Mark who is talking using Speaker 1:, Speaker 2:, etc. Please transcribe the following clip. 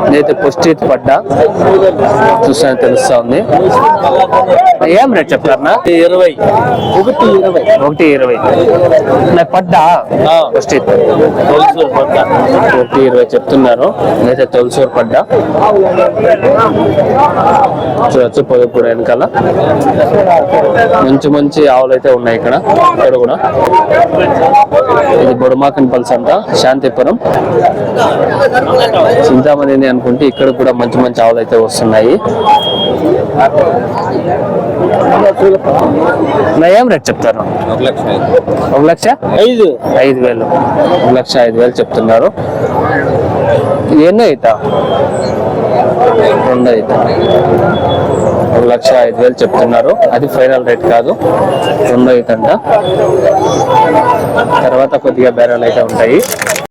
Speaker 1: ఇదైతే పుష్టి పడ్డా చూసా తెలుస్తా ఉంది. ఏం రేట్ చెప్తారన్నా?
Speaker 2: 20.
Speaker 1: 120 నాకు పడ్డా పుష్టి 120 చెప్తున్నారు. ఇదైతే తొలసూరు పడ్డా చూడొచ్చు. పొదుపుడు వెనకాల మంచి మంచి ఆవులు అయితే ఉన్నాయి ఇక్కడ కూడా. ఇది బొడమాకన్ పల్స్ అంట, శాంతిపురం చింతామణి అనుకుంటే ఇక్కడ కూడా మంచి మంచి ఆవులు అయితే వస్తున్నాయి. ఏం రేట్ చెప్తారు? 1,05,000 1,05,000 చెప్తున్నారు. ఎన్నో అవుతా? 2 అవుతా. 1,05,000 చెప్తున్నారు. అది ఫైనల్ రేట్ కాదు, 2 అవుతంట. తర్వాత కొద్దిగా బేరాలు అయితే ఉంటాయి.